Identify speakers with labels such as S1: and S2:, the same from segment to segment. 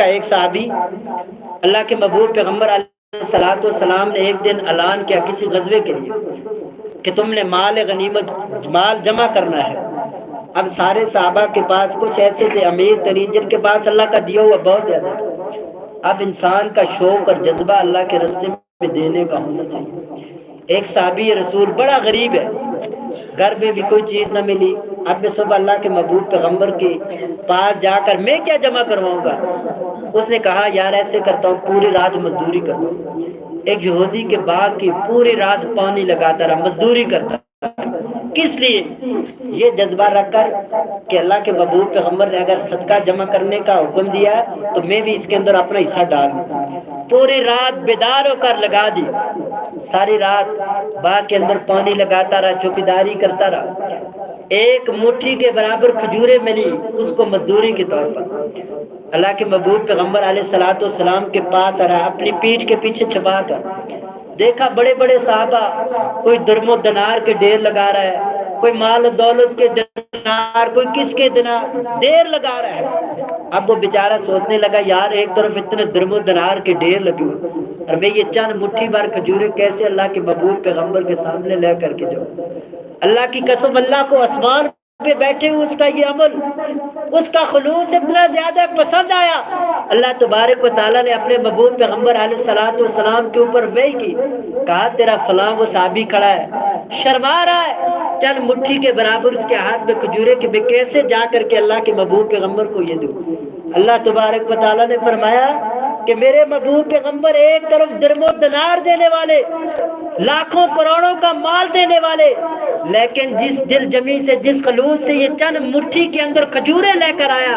S1: کا ایک صحابی، اللہ کے محبوب پیغمبر علیہ الصلوۃ والسلام نے ایک دن اعلان کیا کسی غزوے کے لیے کہ تم نے مال غنیمت مال جمع کرنا ہے۔ اب سارے صحابہ کے پاس کچھ ایسے تھے امیر ترین جن کے پاس اللہ کا دیا ہوا بہت زیادہ تھا۔ اب انسان کا شوق اور جذبہ اللہ کے راستے میں دینے کا ہونا چاہیے۔ ایک صحابی رسول بڑا غریب ہے، گھر میں بھی کوئی چیز نہ ملی۔ اب میں صبح اللہ کے محبوب پیغمبر کے پاس جا کر میں کیا جمع کرواؤں گا؟ اس نے کہا یار ایسے کرتا ہوں، پوری رات مزدوری کرتا ہوں۔ ایک یہودی کے باغ کی پوری رات پانی لگاتا رہا، مزدوری کرتا۔ کس لیے؟ یہ جذبہ رکھ کر کہ اللہ کے محبوب پیغمبر نے اگر صدقہ جمع کرنے کا حکم دیا تو میں بھی اس کے اندر اپنا حصہ ڈال دوں۔ پوری رات بیدار ہو کر لگا دی، ساری رات باغ کے اندر پانی لگاتا رہا، چوکیداری کرتا رہا۔ ایک مٹھی کے برابر کھجوریں ملی اس کو مزدوری کے طور پر۔ اللہ کے محبوب پیغمبر علیہ الصلوۃ والسلام کے پاس آ رہا، اپنی پیٹھ کے پیچھے چھپا کر دیکھا بڑے بڑے صحابہ، کوئی درم و دینار کے ڈھیر لگا رہا ہے، کوئی مال و دولت کے دینار، کوئی کس کے ڈھیر لگا رہا ہے۔ اب وہ بیچارہ سوچنے لگا یار ایک طرف اتنے درم و دینار کے ڈھیر لگے ہوئے اور میں یہ چند مٹھی بھر کھجوریں کیسے اللہ کے محبوب پیغمبر کے سامنے لے کر کے جاؤں؟ اللہ کی قسم اللہ کو آسمان پہ بیٹھے ہوئے اس کا یہ عمل، اس کا خلوص اتنا زیادہ پسند آیا، اللہ تبارک و تعالیٰ نے اپنے محبوب پیغمبر علیہ الصلوۃ والسلام کے اوپر وحی کی، کہا تیرا فلاں وہ صحابی کھڑا ہے، شرما رہا ہے، چند مٹھی کے برابر اس کے ہاتھ میں کھجورے کہ میں کیسے جا کر کے اللہ کے محبوب پیغمبر کو یہ دوں؟ اللہ تبارک و تعالیٰ نے فرمایا کہ میرے محبوب پیغمبر ایک طرف درم و دینار دینے والے، لاکھوں کروڑوں کا مال دینے والے، لیکن جس دل جمی سے جس خلوص سے یہ چند مٹھی کے اندر کھجوریں لے کر آیا،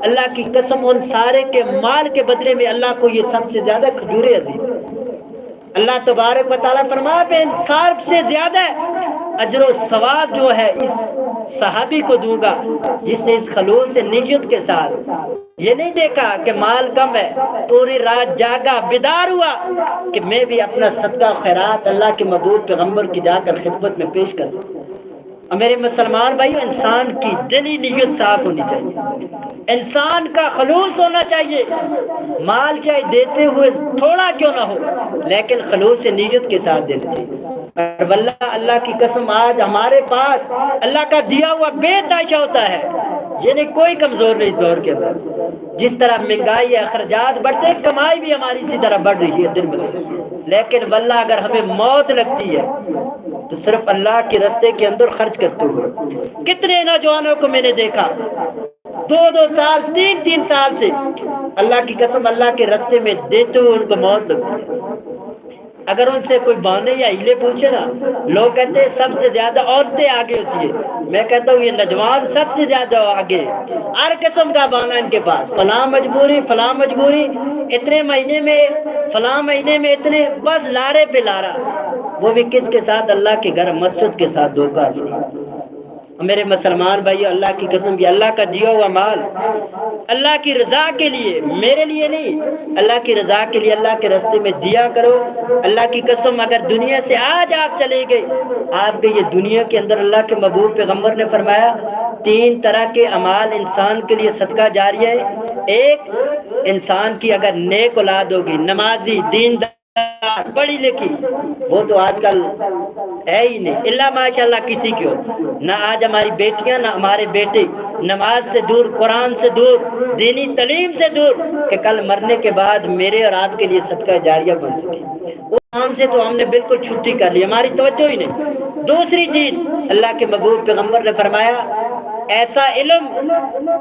S1: اللہ کی قسم ان سارے کے مال کے بدلے میں اللہ کو یہ سب سے زیادہ کھجوریں عزیز۔ اللہ تبارک و تعالیٰ فرمایا میں انصار سے زیادہ اجر و ثواب جو ہے اس صحابی کو دوں گا جس نے اس خلوص سے نیت کے ساتھ یہ نہیں دیکھا کہ مال کم ہے، پوری رات جاگا، بیدار ہوا کہ میں بھی اپنا صدقہ خیرات اللہ کے محبوب پیغمبر کی جا کر خدمت میں پیش کر سکوں۔ اور میرے مسلمان بھائیو، انسان کی دلی نیت صاف ہونی چاہیے، انسان کا خلوص ہونا چاہیے۔ مال چاہے دیتے ہوئے تھوڑا کیوں نہ ہو لیکن خلوص سے نیت کے ساتھ دینا چاہیے۔ اور واللہ اللہ کی قسم آج ہمارے پاس اللہ کا دیا ہوا بے تحاشا ہوتا ہے، یعنی کوئی کمزور نہیں اس دور کے اندر۔ جس طرح مہنگائی اخراجات بڑھتے، کمائی بھی ہماری اسی طرح بڑھ رہی ہے دن بدن، لیکن واللہ اگر ہمیں موت لگتی ہے تو صرف اللہ کے راستے کے اندر خرچ کرتے ہوئے۔ کتنے نوجوانوں کو میں نے دیکھا 2 سال 3 سال سے اللہ کی قسم اللہ کے راستے میں دیتے ہوئے ان کو موت لگتی ہے۔ اگر ان سے کوئی بہانے یا ہیلے پوچھے نا، لوگ کہتے ہیں سب سے زیادہ عورتیں آگے ہوتی ہے، میں کہتا ہوں یہ نوجوان سب سے زیادہ آگے، ہر قسم کا بہانہ ان کے پاس، فلاں مجبوری فلاں مجبوری، اتنے مہینے میں فلاں مہینے میں اتنے، بس لارے پہ لارا، وہ بھی کس کے ساتھ؟ اللہ کے گھر مسجد کے ساتھ دھوکہ۔ میرے مسلمان بھائی، اللہ کی قسم یہ اللہ کا دیا ہوا مال اللہ کی رضا کے لیے، میرے لیے نہیں، اللہ کی رضا کے لیے اللہ کے راستے میں دیا کرو۔ اللہ کی قسم اگر دنیا سے آج آپ چلے گئے، آپ کے یہ دنیا کے اندر اللہ کے محبوب پیغمبر نے فرمایا 3 طرح کے اعمال انسان کے لیے صدقہ جاریہ ہے۔ ایک، انسان کی اگر نیک اولاد ہوگی، نمازی، دیندار، پڑھی لکھی، وہ تو آج کل ہے ہی نہیں، اللہ ماشاءاللہ کسی کی ہو نہ۔ آج ہماری بیٹیاں نہ ہمارے بیٹے نماز سے دور، قرآن سے دور، دینی تعلیم سے دور کہ کل مرنے کے بعد میرے اور آپ کے لیے صدقہ جاریہ بن سکے، وہ کام سے تو ہم نے بالکل چھٹی کر لی، ہماری توجہ ہی نہیں۔ دوسری چیز اللہ کے محبوب پیغمبر نے فرمایا ایسا علم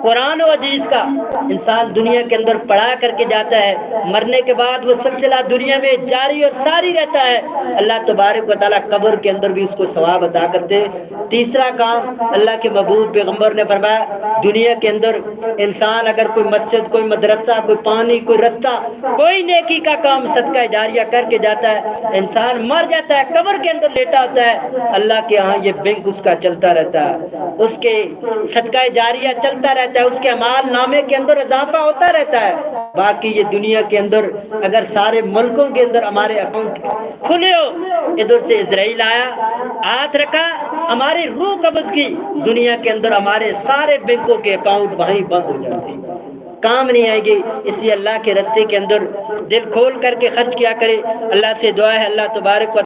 S1: قرآن و حدیث کا انسان دنیا کے اندر پڑھا کر کے جاتا ہے، مرنے کے بعد وہ سلسلہ دنیا میں جاری اور ساری رہتا ہے، اللہ تبارک و تعالیٰ قبر کے اندر بھی اس کو ثواب عطا کرتے۔ تیسرا کام اللہ کے محبوب پیغمبر نے فرمایا دنیا کے اندر انسان اگر کوئی مسجد، کوئی مدرسہ، کوئی پانی، کوئی رستہ، کوئی نیکی کا کام صدقہ جاریہ کر کے جاتا ہے، انسان مر جاتا ہے، قبر کے اندر لیٹا ہوتا ہے، اللہ کے ہاں یہ بینک اس کا چلتا رہتا ہے، اس کے صدقہ جاریہ چلتا رہتا ہے، اس کے اعمال نامے کے اندر اضافہ ہوتا رہتا ہے۔ باقی یہ دنیا کے اندر اگر سارے ملکوں کے اندر ہمارے اکاؤنٹ کھلے ہو، ادھر سے اسرائیل آیا، ہاتھ رکھا، ہماری روح قبض کی، دنیا کے اندر ہمارے سارے بینکوں کے اکاؤنٹ وہیں بند ہو جاتے ہیں۔ کام نہیں آئے گی، اس لیے اللہ کے راستے کے اندر دل کھول کر کے خرچ کیا کرے۔ اللہ سے دعا ہے اللہ تبارک و